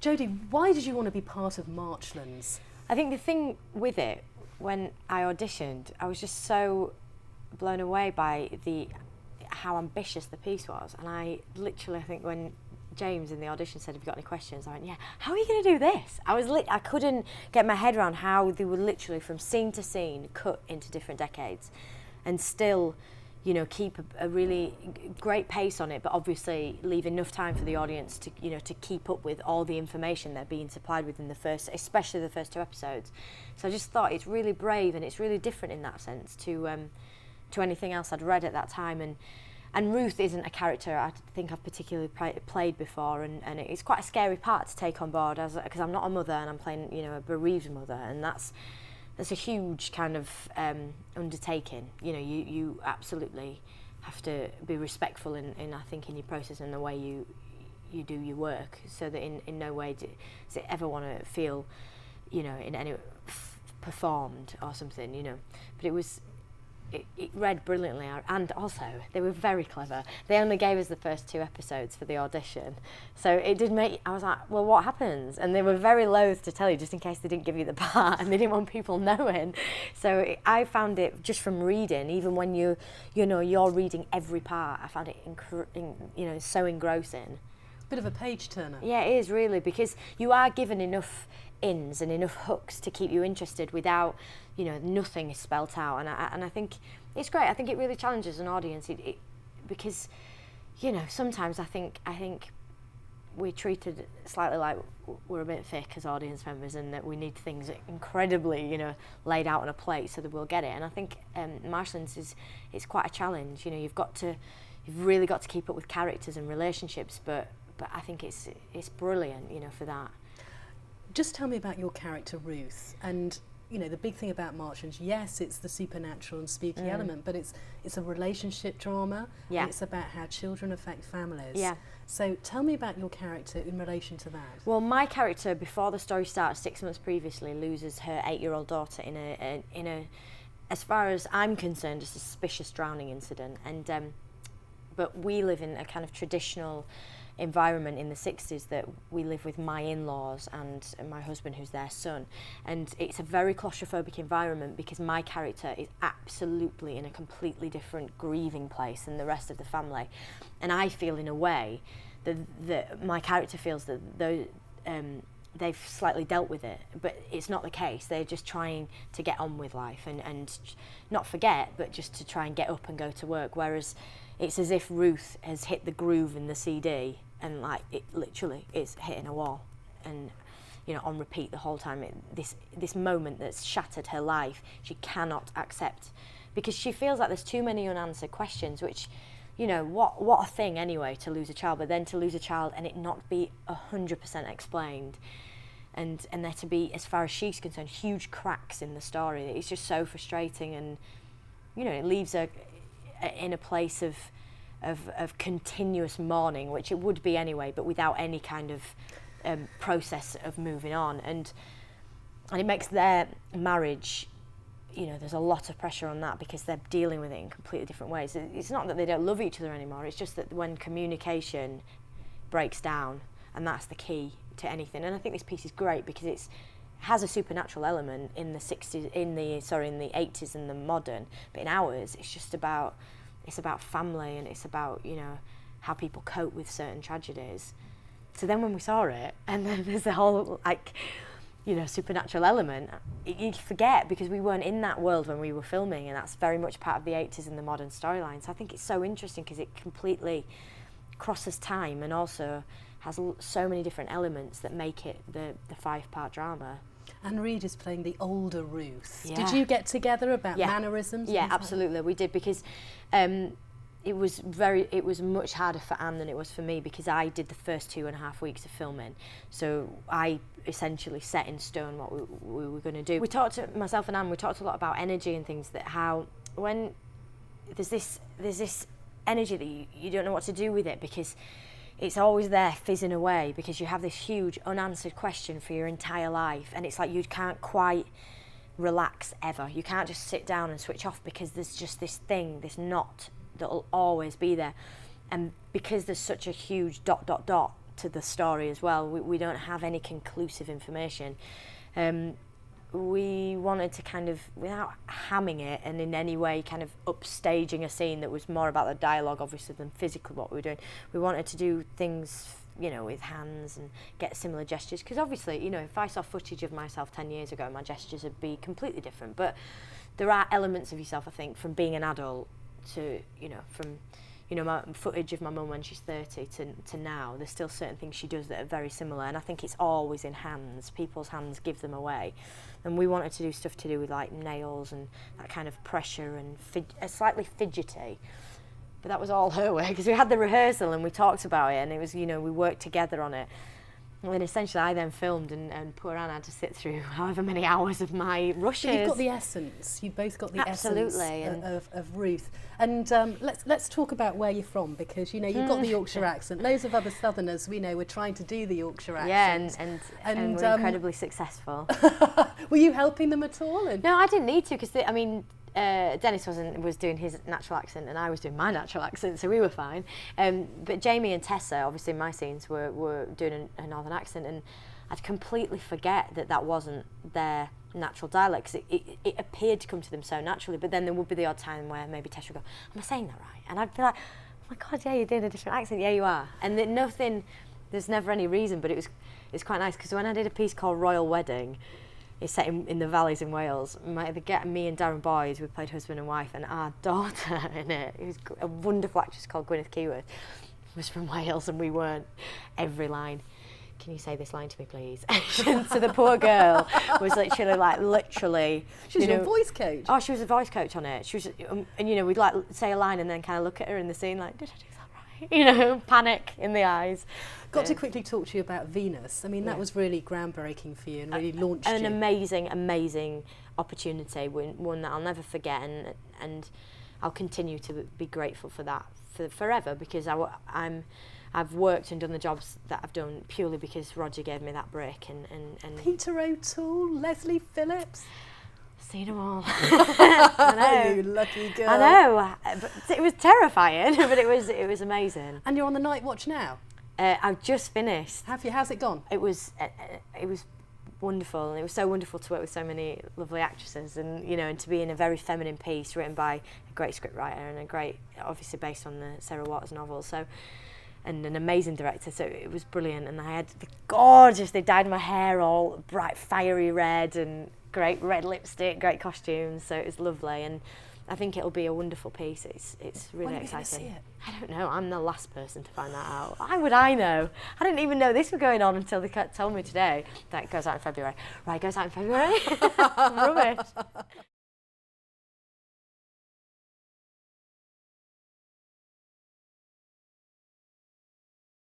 Jodie, why did you want to be part of Marchlands? I think the thing with it, when I auditioned, I was just so blown away by how ambitious the piece was. And I think when James in the audition said, have you got any questions? I went, yeah, how are you going to do this? I couldn't get my head around how they were literally from scene to scene cut into different decades and still, you know, keep a really great pace on it, but obviously leave enough time for the audience to, you know, to keep up with all the information they're being supplied with in especially the first 2 episodes. So I just thought it's really brave and it's really different in that sense to anything else I'd read at that time. And Ruth isn't a character I think I've particularly played before, and it's quite a scary part to take on board because I'm not a mother and I'm playing, you know, a bereaved mother, and that's a huge kind of undertaking. You know, you absolutely have to be respectful in I think in your process and the way you do your work, so that in no way does it ever want to feel, you know, in any performed or something, you know. But it read brilliantly, and also they were very clever. They only gave us the first 2 episodes for the audition, so it did make, I was like, well, what happens? And they were very loath to tell you, just in case they didn't give you the part and they didn't want people knowing. So I found it, just from reading, even when you're reading every part, I found it so engrossing. Bit of a page turner. Yeah, it is really, because you are given enough ins and enough hooks to keep you interested without, you know, nothing is spelt out, and I think it's great. I think it really challenges an audience, because, you know, sometimes I think we're treated slightly like we're a bit thick as audience members, and that we need things incredibly, you know, laid out on a plate so that we'll get it. And I think Marchlands is quite a challenge. You know, you've really got to keep up with characters and relationships, but I think it's brilliant, you know, for that. Just tell me about your character Ruth, and you know, the big thing about Marchlands, yes, it's the supernatural and spooky element, but it's a relationship drama. Yeah. And it's about how children affect families. Yeah. So tell me about your character in relation to that. Well, my character, before the story starts, 6 months previously, loses her 8-year-old daughter in a, as far as I'm concerned, a suspicious drowning incident. And but we live in a kind of traditional environment in the 60s, that we live with my in-laws and my husband, who's their son, and it's a very claustrophobic environment because my character is absolutely in a completely different grieving place than the rest of the family, and I feel in a way that my character feels that they've slightly dealt with it, but it's not the case. They're just trying to get on with life and not forget, but just to try and get up and go to work, whereas it's as if Ruth has hit the groove in the CD and like it literally is hitting a wall, and you know, on repeat the whole time. This moment that's shattered her life, she cannot accept, because she feels like there's too many unanswered questions, which, you know, what a thing anyway to lose a child, but then to lose a child and it not be 100% explained, and there to be, as far as she's concerned, huge cracks in the story. It's just so frustrating, and you know, it leaves her in a place of continuous mourning, which it would be anyway, but without any kind of process of moving on, and it makes their marriage, you know, there's a lot of pressure on that because they're dealing with it in completely different ways. It's not that they don't love each other anymore, it's just that when communication breaks down, and that's the key to anything. And I think this piece is great because it has a supernatural element in the 60s, in the 80s and the modern, but in ours it's about family, and it's about, you know, how people cope with certain tragedies. So then when we saw it, and then there's the whole, like, you know, supernatural element, you forget, because we weren't in that world when we were filming, and that's very much part of the 80s and the modern storyline. So I think it's so interesting because it completely crosses time and also has so many different elements that make it the 5-part drama. Anne Reid is playing the older Ruth. Yeah. Did you get together about mannerisms? Yeah, absolutely, we did, because it was much harder for Anne than it was for me, because I did the first 2.5 weeks of filming, so I essentially set in stone what we were going to do. Myself and Anne, we talked a lot about energy and things, that how when there's this energy that you don't know what to do with it, because it's always there fizzing away, because you have this huge unanswered question for your entire life, and it's like you can't quite relax ever. You can't just sit down and switch off, because there's just this thing, this knot that'll always be there. And because there's such a huge ... to to the story as well. We don't have any conclusive information. We wanted to kind of, without hamming it and in any way kind of upstaging a scene that was more about the dialogue obviously than physically what we were doing, we wanted to do things, you know, with hands and get similar gestures, because obviously, you know, if I saw footage of myself 10 years ago, my gestures would be completely different. But there are elements of yourself, I think, from being an adult to, you know, from, you know, my footage of my mum when she's 30 to now, there's still certain things she does that are very similar, and I think it's always in hands. People's hands give them away, and we wanted to do stuff to do with like nails and that kind of pressure and slightly fidgety. But that was all her way, because we had the rehearsal and we talked about it, and it was, you know, we worked together on it. And then essentially I then filmed, and poor Anne had to sit through however many hours of my rushes. But you've got the essence. You've both got the Absolutely. essence of Ruth. And let's talk about where you're from, because, you know, you've got the Yorkshire accent. Loads of other Southerners, we know, were trying to do the Yorkshire accent. Yeah, and we're incredibly successful. Were you helping them at all? No, I didn't need to, because I mean, Dennis was doing his natural accent and I was doing my natural accent, so we were fine. But Jamie and Tessa, obviously in my scenes, were doing a northern accent, and I'd completely forget that wasn't their natural dialect, because it appeared to come to them so naturally. But then there would be the odd time where maybe Tessa would go, "Am I saying that right?" And I'd be like, "Oh my God, yeah, you're doing a different accent. Yeah, you are." And there's never any reason, but it's quite nice, because when I did a piece called Royal Wedding, it's set in the valleys in Wales. Me and Darren Boyd, we played husband and wife, and our daughter in it, who's a wonderful actress called Gwyneth Keyworth, was from Wales, and we weren't. Every line, "Can you say this line to me, please?" So the poor girl was literally. She was your voice coach. Oh, she was a voice coach on it. She was, and you know, we'd like say a line and then kind of look at her in the scene like, "Did I do that right?" You know, panic in the eyes. Got to quickly talk to you about Venus. I mean, that was really groundbreaking for you and really launched you. An amazing opportunity, one that I'll never forget, and I'll continue to be grateful for that forever, because I've worked and done the jobs that I've done purely because Roger gave me that break. And Peter O'Toole, Leslie Phillips. Seen them all. I know. You lucky girl. I know, but it was terrifying, but it was amazing. And you're on the night watch now? I've just finished. Have you? How's it gone? It was wonderful, and it was so wonderful to work with so many lovely actresses, and you know, and to be in a very feminine piece written by a great scriptwriter and a great, obviously based on the Sarah Waters novel, so, and an amazing director, so it was brilliant. And I had they dyed my hair all bright fiery red, and great red lipstick, great costumes, so it was lovely, and I think it'll be a wonderful piece. It's really exciting. See it? I don't know. I'm the last person to find that out. Why would I know? I didn't even know this was going on until they told me today that it goes out in February. Right, it goes out in February? Rubbish.